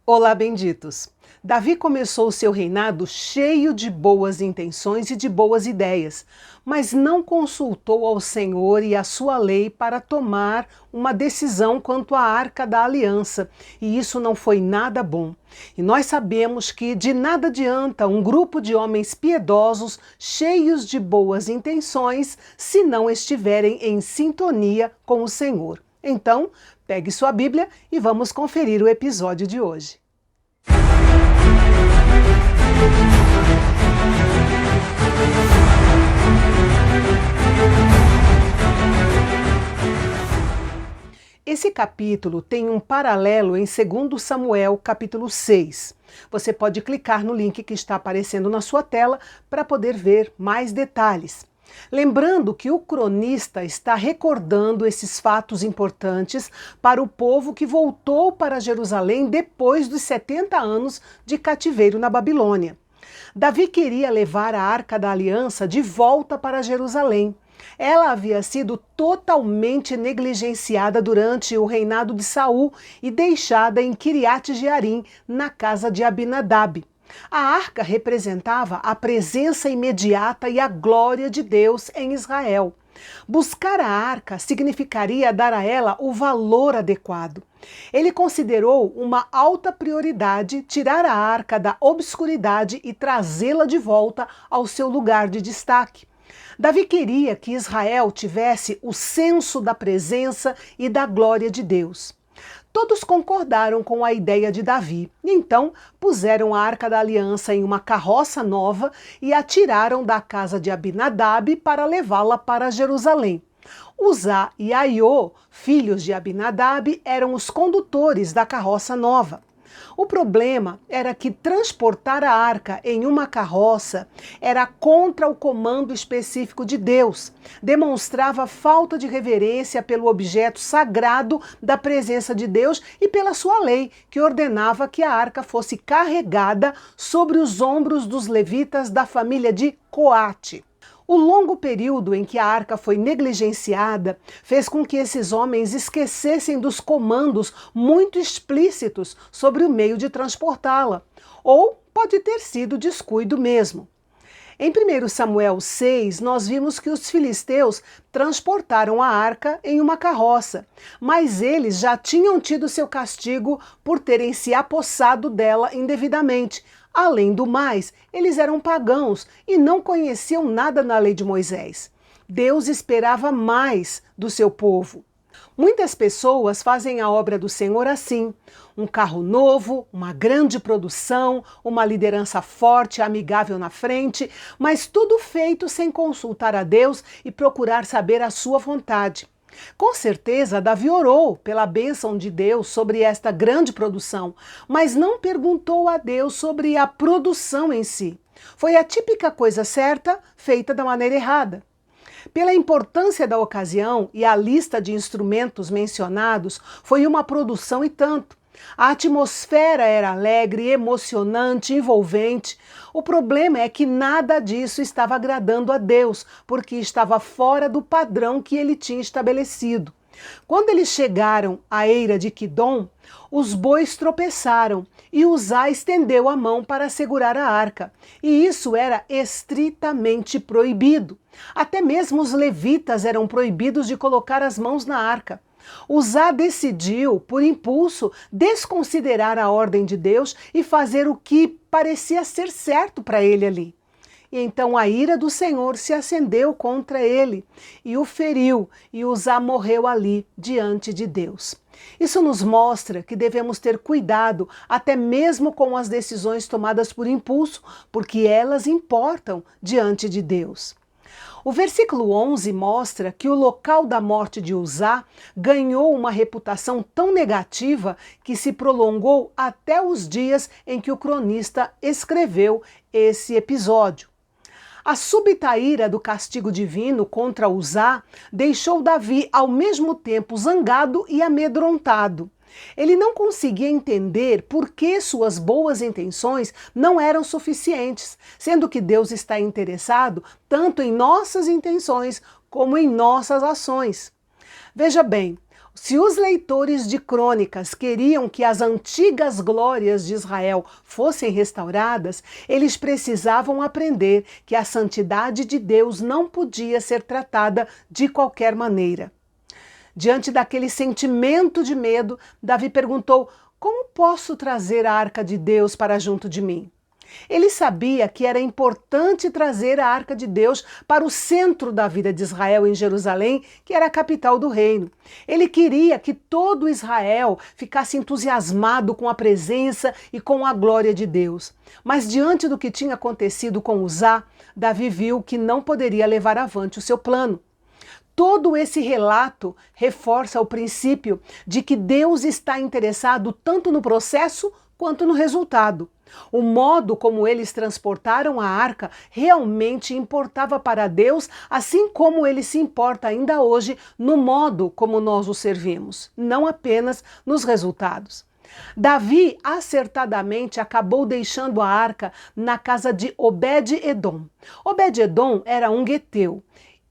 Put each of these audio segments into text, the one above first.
Olá, benditos! Davi começou seu reinado cheio de boas intenções e de boas ideias, mas não consultou ao Senhor e a sua lei para tomar uma decisão quanto à Arca da Aliança, e isso não foi nada bom. E nós sabemos que de nada adianta um grupo de homens piedosos, cheios de boas intenções, se não estiverem em sintonia com o Senhor. Então, pegue sua Bíblia e vamos conferir o episódio de hoje. Esse capítulo tem um paralelo em 2 Samuel, capítulo 6. Você pode clicar no link que está aparecendo na sua tela para poder ver mais detalhes. Lembrando que o cronista está recordando esses fatos importantes para o povo que voltou para Jerusalém depois dos 70 anos de cativeiro na Babilônia. Davi queria levar a Arca da Aliança de volta para Jerusalém. Ela havia sido totalmente negligenciada durante o reinado de Saul e deixada em Quiriate-Jearim, na casa de Abinadab. A arca representava a presença imediata e a glória de Deus em Israel. Buscar a arca significaria dar a ela o valor adequado. Ele considerou uma alta prioridade tirar a arca da obscuridade e trazê-la de volta ao seu lugar de destaque. Davi queria que Israel tivesse o senso da presença e da glória de Deus. Todos concordaram com a ideia de Davi, e então puseram a Arca da Aliança em uma carroça nova e a tiraram da casa de Abinadab para levá-la para Jerusalém. Uzá e Aiô, filhos de Abinadab, eram os condutores da carroça nova. O problema era que transportar a arca em uma carroça era contra o comando específico de Deus, demonstrava falta de reverência pelo objeto sagrado da presença de Deus e pela sua lei, que ordenava que a arca fosse carregada sobre os ombros dos levitas da família de Coate. O longo período em que a arca foi negligenciada fez com que esses homens esquecessem dos comandos muito explícitos sobre o meio de transportá-la. Ou pode ter sido descuido mesmo. Em 1 Samuel 6, nós vimos que os filisteus transportaram a arca em uma carroça, mas eles já tinham tido seu castigo por terem se apossado dela indevidamente. Além do mais, eles eram pagãos e não conheciam nada na lei de Moisés. Deus esperava mais do seu povo. Muitas pessoas fazem a obra do Senhor assim: um carro novo, uma grande produção, uma liderança forte, amigável na frente, mas tudo feito sem consultar a Deus e procurar saber a sua vontade. Com certeza, Davi orou pela bênção de Deus sobre esta grande produção, mas não perguntou a Deus sobre a produção em si. Foi a típica coisa certa, feita da maneira errada. Pela importância da ocasião e a lista de instrumentos mencionados, foi uma produção e tanto. A atmosfera era alegre, emocionante, envolvente. O problema é que nada disso estava agradando a Deus, porque estava fora do padrão que ele tinha estabelecido. Quando eles chegaram à eira de Quidom, os bois tropeçaram e Uzá estendeu a mão para segurar a arca. E isso era estritamente proibido. Até mesmo os levitas eram proibidos de colocar as mãos na arca. Uzá decidiu, por impulso, desconsiderar a ordem de Deus e fazer o que parecia ser certo para ele ali. E então a ira do Senhor se acendeu contra ele e o feriu, e Uzá morreu ali diante de Deus. Isso nos mostra que devemos ter cuidado até mesmo com as decisões tomadas por impulso, porque elas importam diante de Deus. O versículo 11 mostra que o local da morte de Uzá ganhou uma reputação tão negativa que se prolongou até os dias em que o cronista escreveu esse episódio. A súbita ira do castigo divino contra Uzá deixou Davi ao mesmo tempo zangado e amedrontado. Ele não conseguia entender por que suas boas intenções não eram suficientes, sendo que Deus está interessado tanto em nossas intenções como em nossas ações. Veja bem, Se os leitores de Crônicas queriam que as antigas glórias de Israel fossem restauradas, eles precisavam aprender que a santidade de Deus não podia ser tratada de qualquer maneira. Diante daquele sentimento de medo, Davi perguntou: como posso trazer a arca de Deus para junto de mim? Ele sabia que era importante trazer a arca de Deus para o centro da vida de Israel em Jerusalém, que era a capital do reino. Ele queria que todo Israel ficasse entusiasmado com a presença e com a glória de Deus. Mas diante do que tinha acontecido com Uzá, Davi viu que não poderia levar avante o seu plano. Todo esse relato reforça o princípio de que Deus está interessado tanto no processo quanto no resultado. O modo como eles transportaram a arca realmente importava para Deus, assim como ele se importa ainda hoje no modo como nós o servimos, não apenas nos resultados. Davi acertadamente acabou deixando a arca na casa de Obed-edom. Obed-edom era um gueteu.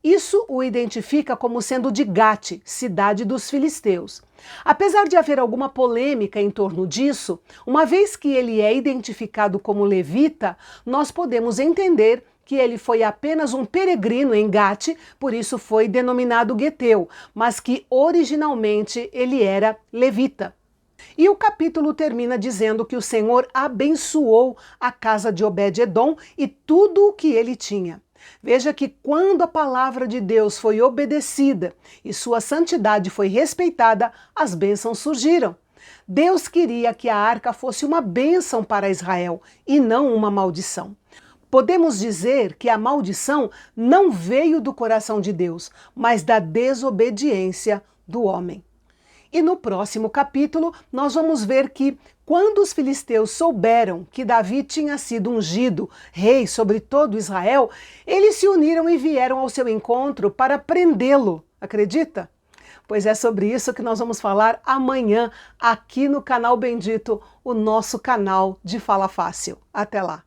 Isso o identifica como sendo de Gate, cidade dos filisteus. Apesar de haver alguma polêmica em torno disso, uma vez que ele é identificado como levita, nós podemos entender que ele foi apenas um peregrino em Gate, por isso foi denominado gueteu, mas que originalmente ele era levita. E o capítulo termina dizendo que o Senhor abençoou a casa de Obed-edom e tudo o que ele tinha. Veja que quando a palavra de Deus foi obedecida e sua santidade foi respeitada, as bênçãos surgiram. Deus queria que a arca fosse uma bênção para Israel e não uma maldição. Podemos dizer que a maldição não veio do coração de Deus, mas da desobediência do homem. E no próximo capítulo, nós vamos ver que, quando os filisteus souberam que Davi tinha sido ungido rei sobre todo Israel, eles se uniram e vieram ao seu encontro para prendê-lo. Acredita? Pois é sobre isso que nós vamos falar amanhã, aqui no canal Bendito, o nosso canal de Fala Fácil. Até lá!